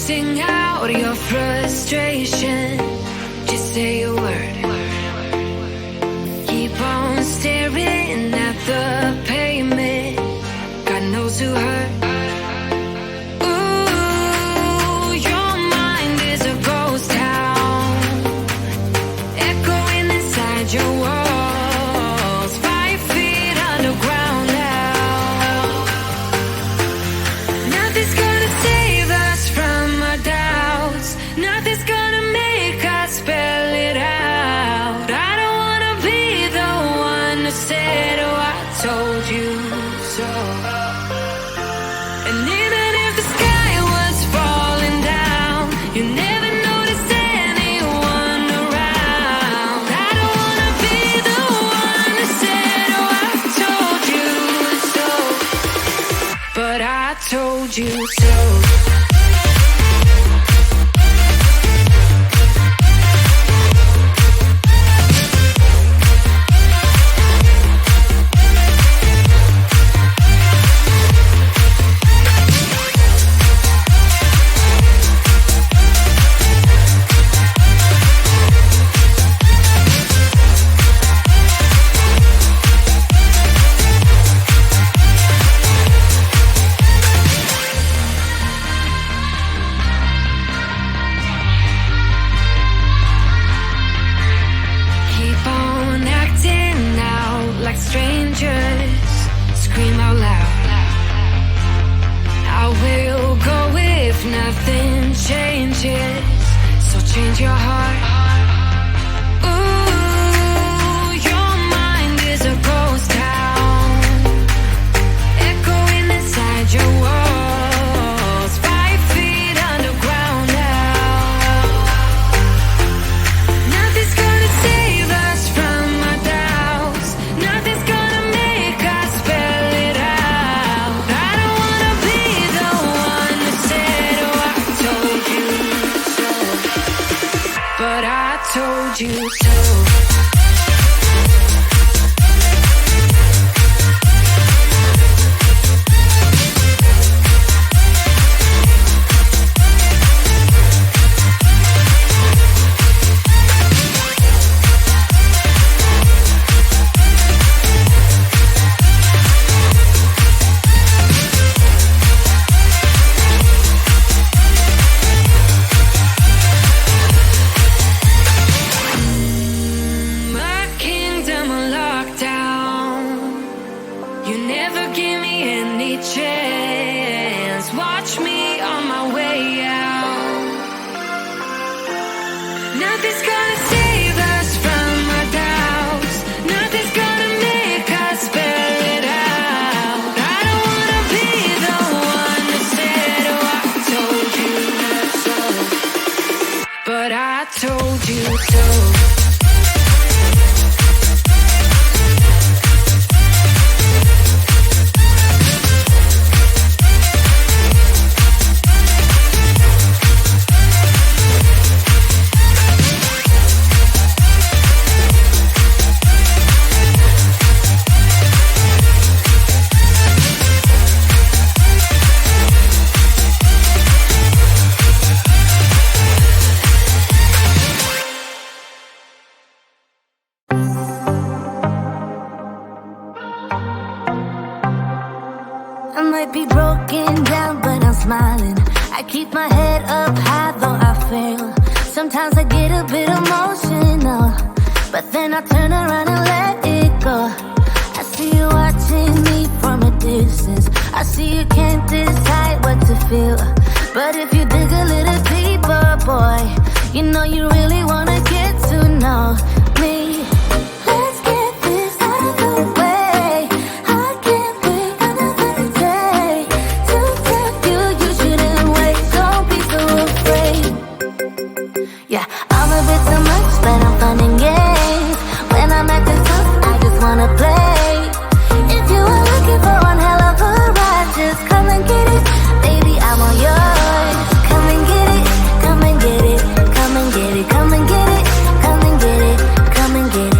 Sing out your frustration, just say a word. Keep on staring at the pavement, God knows who hurt. Ooh, your mind is a ghost town, echoing inside your walls, 5 feet underground now. Nothing's gonna save us from our doubts, nothing's gonna make us spell it out. I don't wanna be the one who said, oh, I told you so. And even if the sky was falling down, you never noticed anyone around. I don't wanna be the one who said, oh, I told you so, but I told you so. Keep on acting out like strangers, scream out loud. I will go if nothing changes, so change your heart. Ooh, your mind is a ghost town, echoing inside your walls, 5 feet underground now. Nothing's gonna save us from our doubts, nothing's gonna make us spell it out. I don't wanna be the one who said, oh, I told you so, but I told you so. My kingdom on lockdown, you never give me any chance. Watch me on my way out. Nothing's gonna save us from our doubts, nothing's gonna make us spell it out. I don't wanna be the one who said, oh, I told you so, but I told you so. I might be broken down, but I'm smiling. I keep my head up high, though I fail. Sometimes I get a bit emotional, but then I turn around and let it go. I see you watching me from a distance. I see you can't decide what to feel, but if you dig a little deeper, boy, you know you really wanna get to know me. Let's get this out of the way. I can't wait another day to tell you you shouldn't wait. Don't be so afraid. Yeah, I'm a bit too much, but I'm fun and games. When I'm acting tough, I just wanna play. If you are looking for one hell of a ride, just come and get it. Baby, I'm all yours. Come and get it, come and get it, come and get it, come and get it, come and get it, come and get it.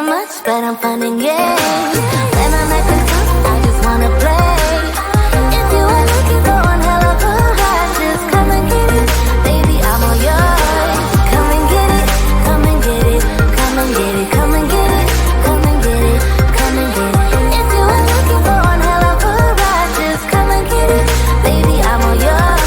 too much, but I'm fun and games. When I'm acting tough, I just wanna play. If you are looking for one hell of a ride, just come and get it, baby, I'm all yours. Come and get it, come and get it, come and get it, come and get it, come and get it, come and get it. If you are looking for one hell of a ride, just come and get it, baby, I'm all yours.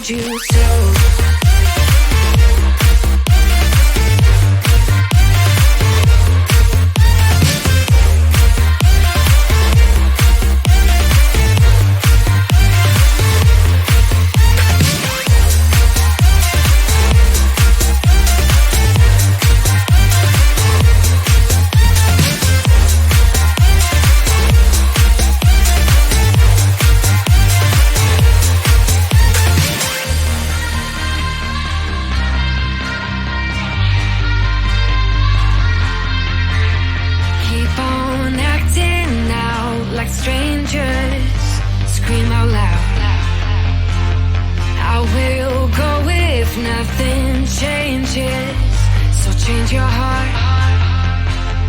told you so. Strangers scream out loud. I will go if nothing changes. So change your heart.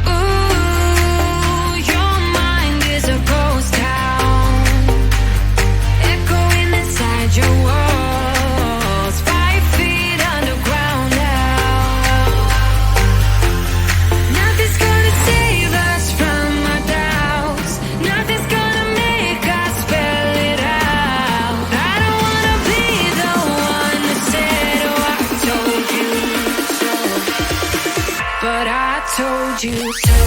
Ooh, your mind is a ghost town, echoing inside your walls. 5 feet underground now. Nothing's gonna save us from our doubts. Nothing's gonna make us spell it out. I don't wanna be the one that said, oh, I told you so. But I told you so.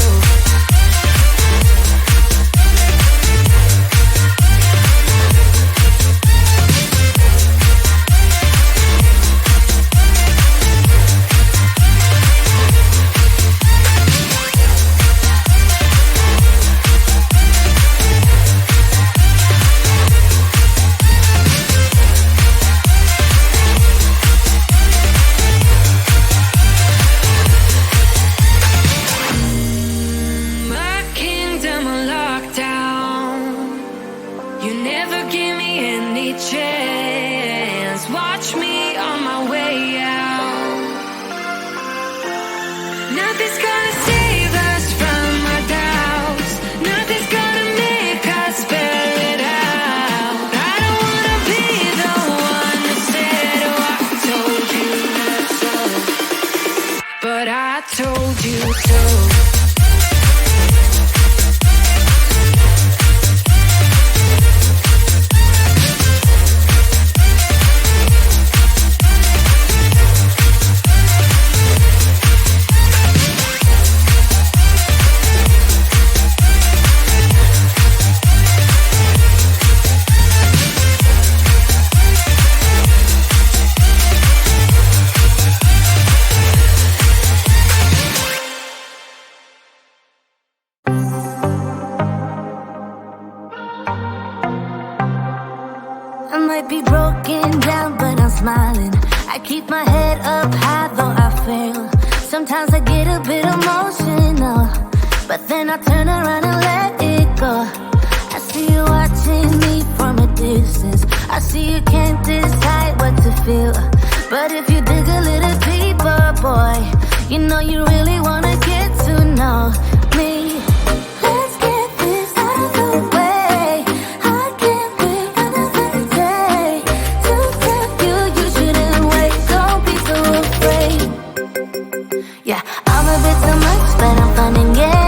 Chance, watch me on my way out. Nothing's gonna save us from our doubts. Nothing's gonna make us spell it out. I don't wanna be the one that said, oh, I told you so. But I told you so. I might be broken down, but I'm smiling. I keep my head up high, though I fail. Sometimes I get a bit emotional, but then I turn around and let it go. I see you watching me from a distance. I see you can't decide what to feel. But if you dig a little deeper, boy, you know you really wanna get to know me. Let's get this out of the way. I can't wait another day to tell you you shouldn't wait. Don't be so afraid. Yeah, I'm a bit too much, but I'm fun and yeah.